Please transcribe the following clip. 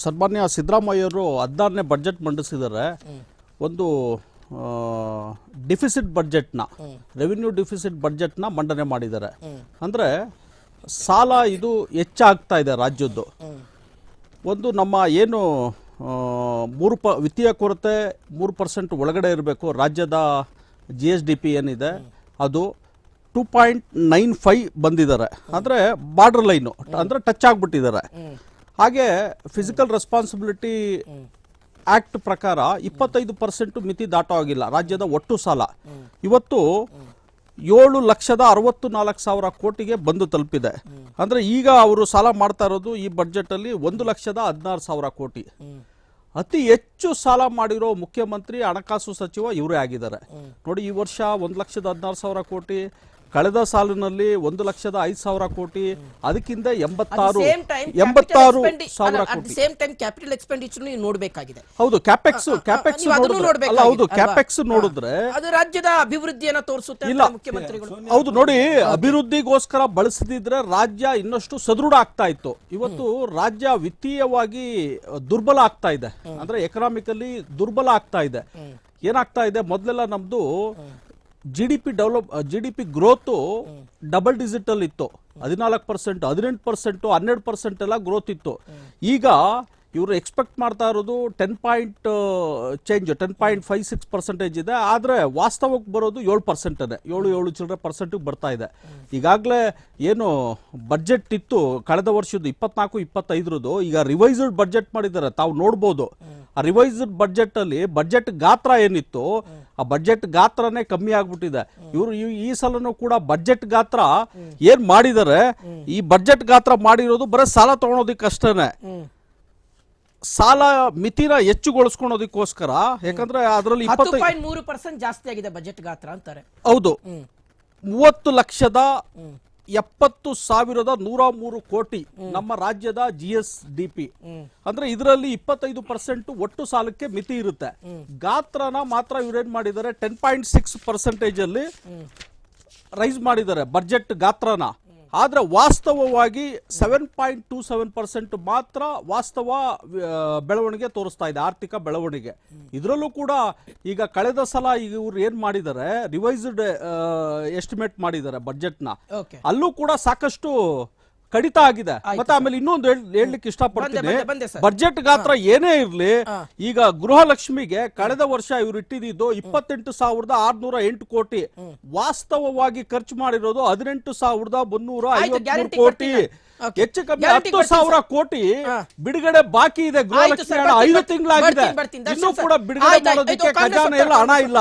ಸನ್ಮಾನ್ಯ ಸಿದ್ದರಾಮಯ್ಯವರು 16ನೇ ಬಜೆಟ್ ಮಂಡಿಸಿದ್ದಾರೆ. ಒಂದು ಡಿಫಿಸಿಟ್ ಬಜೆಟ್ನ, ರೆವಿನ್ಯೂ ಡಿಫಿಸಿಟ್ ಬಜೆಟ್ನ ಮಂಡನೆ ಮಾಡಿದ್ದಾರೆ. ಅಂದರೆ ಸಾಲ ಇದು ಹೆಚ್ಚಾಗ್ತಾ ಇದೆ ರಾಜ್ಯದ್ದು. ಒಂದು ನಮ್ಮ ಏನು ವಿತ್ತೀಯ ಕೊರತೆ 3% ಒಳಗಡೆ ಇರಬೇಕು. ರಾಜ್ಯದ GSDP ಏನಿದೆ ಅದು 2.95 ಬಂದಿದ್ದಾರೆ. ಅಂದರೆ ಬಾರ್ಡರ್ ಲೈನು, ಅಂದರೆ ಟಚ್ ಆಗಿಬಿಟ್ಟಿದ್ದಾರೆ. ಹಾಗೆ ಫಿಸಿಕಲ್ ರೆಸ್ಪಾನ್ಸಿಬಿಲಿಟಿ ಆಕ್ಟ್ ಪ್ರಕಾರ 25% ಮಿತಿ ದಾಟೋ ಆಗಿಲ್ಲ ರಾಜ್ಯದ ಒಟ್ಟು ಸಾಲ. ಇವತ್ತು 7,64,000 ಕೋಟಿಗೆ ಬಂದು ತಲುಪಿದೆ. ಅಂದ್ರೆ ಈಗ ಅವರು ಸಾಲ ಮಾಡ್ತಾ ಇರೋದು ಈ ಬಜೆಟ್ ಅಲ್ಲಿ 1,16,000 ಕೋಟಿ. ಅತಿ ಹೆಚ್ಚು ಸಾಲ ಮಾಡಿರೋ ಮುಖ್ಯಮಂತ್ರಿ ಹಣಕಾಸು ಸಚಿವ ಇವರೇ ಆಗಿದ್ದಾರೆ. ನೋಡಿ, ಈ ವರ್ಷ 1,16,000 ಕೋಟಿ, ಕಳೆದ ಸಾಲಿನಲ್ಲಿ 1,05,000 ಕೋಟಿ, ಅದಕ್ಕಿಂತ 86,000 ಕೋಟಿ. ಸೇಮ್ ಟೈಮ್ ಕ್ಯಾಪಿಟಲ್ ಎಕ್ಸ್ಪೆಂಡಿಚರ್ ನೋಡಬೇಕಾಗಿದೆ. ಹೌದು, ಕ್ಯಾಪೆಕ್ಸ್ ಹೌದು, ಕ್ಯಾಪೆಕ್ಸ್ ನೋಡಿದ್ರೆ ಅದು ರಾಜ್ಯದ ಅಭಿವೃದ್ಧಿಯನ್ನ ತೋರಿಸುತ್ತೆ ಮುಖ್ಯಮಂತ್ರಿಗಳು. ಹೌದು ನೋಡಿ, ಅಭಿವೃದ್ಧಿಗೋಸ್ಕರ ಬಳಸದಿದ್ರೆ ರಾಜ್ಯ ಇನ್ನಷ್ಟು ಸದೃಢ ಆಗ್ತಾ ಇತ್ತು. ಇವತ್ತು ರಾಜ್ಯ ವಿತ್ತೀಯವಾಗಿ ದುರ್ಬಲ ಆಗ್ತಾ ಇದೆ. ಅಂದ್ರೆ ಎಕನಾಮಿಕಲಿ ದುರ್ಬಲ ಆಗ್ತಾ ಇದೆ. ಏನಾಗ್ತಾ ಇದೆ, ಮೊದಲೆಲ್ಲ ನಮ್ದು GDP ಗ್ರೋತ್ ಡಬಲ್ ಡಿಜಿಟ್ ಅಲ್ಲಿ ಇತ್ತು. 14%, 18%, 12% ಎಲ್ಲ ಗ್ರೋತ್ ಇತ್ತು. ಈಗ ಇವರು ಎಕ್ಸ್ಪೆಕ್ಟ್ ಮಾಡ್ತಾ ಇರೋದು 10.56% ಇದೆ. ಆದರೆ ವಾಸ್ತವಕ್ಕೆ ಬರೋದು 7%. 7 ಚಿಲ್ಲರೆ ಪರ್ಸೆಂಟ್ ಬರ್ತಾ ಇದೆ. ಈಗಾಗಲೇ ಏನು ಬಜೆಟ್ ಇತ್ತು ಕಳೆದ ವರ್ಷದ 24-25, ಈಗ ರಿವೈಸ್ಡ್ ಬಜೆಟ್ ಮಾಡಿದ್ದಾರೆ. ತಾವು ನೋಡ್ಬೋದು, ಆ ರಿವೈಸ್ಡ್ ಬಜೆಟ್ ಅಲ್ಲಿ ಬಜೆಟ್ ಗಾತ್ರ ಏನಿತ್ತು ಆ ಬಜೆಟ್ ಗಾತ್ರನೇ ಕಮ್ಮಿ ಆಗ್ಬಿಟ್ಟಿದೆ. ಇವರು ಈ ಸಲನೂ ಕೂಡ ಬಜೆಟ್ ಗಾತ್ರ ಏನ್ ಮಾಡಿದ್ದಾರೆ, ಈ ಬಜೆಟ್ ಗಾತ್ರ ಮಾಡಿರೋದು ಬರೀ ಸಾಲ ತಗೊಳೋದಿಕ್ಕೆ ಅಷ್ಟೇನೆ. ಸಾಲ ಮಿತಿನ ಹೆಚ್ಚುಗೊಳಿಸ್ಕೊಳೋದಕ್ಕೋಸ್ಕರ. ಯಾಕಂದ್ರೆ ಅದರಲ್ಲಿ 10.3% ಜಾಸ್ತಿ ಆಗಿದೆ ಬಜೆಟ್ ಗಾತ್ರ ಅಂತಾರೆ. ಹೌದು, 30,70,103 ಕೋಟಿ ನಮ್ಮ ರಾಜ್ಯದ GSDP. ಅಂದ್ರೆ ಇದರಲ್ಲಿ 25% ಒಟ್ಟು ಸಾಲಕ್ಕೆ ಮಿತಿ ಇರುತ್ತೆ. ಗಾತ್ರನ ಮಾತ್ರ ಇವ್ರೇನ್ ಮಾಡಿದ್ದಾರೆ, 10.6% ಅಲ್ಲಿ ರೈಸ್ ಮಾಡಿದ್ದಾರೆ ಬಜೆಟ್ ಗಾತ್ರನ. ಆದ್ರೆ ವಾಸ್ತವವಾಗಿ 7.27% ಮಾತ್ರ ವಾಸ್ತವ ಬೆಳವಣಿಗೆ ತೋರಿಸ್ತಾ ಇದೆ, ಆರ್ಥಿಕ ಬೆಳವಣಿಗೆ. ಇದರಲ್ಲೂ ಕೂಡ ಈಗ ಕಳೆದ ಸಲ ಈಗ ಇವ್ರು ಏನ್ ಮಾಡಿದ್ದಾರೆ, ರಿವೈಸ್ಡ್ ಎಸ್ಟಿಮೇಟ್ ಮಾಡಿದ್ದಾರೆ ಬಜೆಟ್ನ. ಅಲ್ಲೂ ಕೂಡ ಸಾಕಷ್ಟು ಕಡಿತ ಆಗಿದೆ. ಮತ್ತೆ ಆಮೇಲೆ ಇನ್ನೊಂದು ಹೇಳಲಿಕ್ಕೆ ಇಷ್ಟಪಡ್ತೀನಿ, ಬಜೆಟ್ ಗಾತ್ರ ಏನೇ ಇರ್ಲಿ, ಈಗ ಗೃಹಲಕ್ಷ್ಮಿಗೆ ಕಳೆದ ವರ್ಷ ಇವ್ರು ಇಟ್ಟಿದ್ದು 28,608 ಕೋಟಿ. ವಾಸ್ತವವಾಗಿ ಖರ್ಚು ಮಾಡಿರೋದು 18,353 ಕೋಟಿ. ಹೆಚ್ಚು ಕಮ್ಮಿ 10,000 ಕೋಟಿ ಬಿಡುಗಡೆ ಬಾಕಿ ಇದೆ. ಗೃಹಲಕ್ಷ್ಮಿ ಹಣ 5 ತಿಂಗಳಾಗಿದೆ, ಇನ್ನೂ ಕೂಡ ಬಿಡುಗಡೆ ಮಾಡೋದಕ್ಕೆ ಖಜಾನೆಯಲ್ಲಿ ಹಣ ಇಲ್ಲ.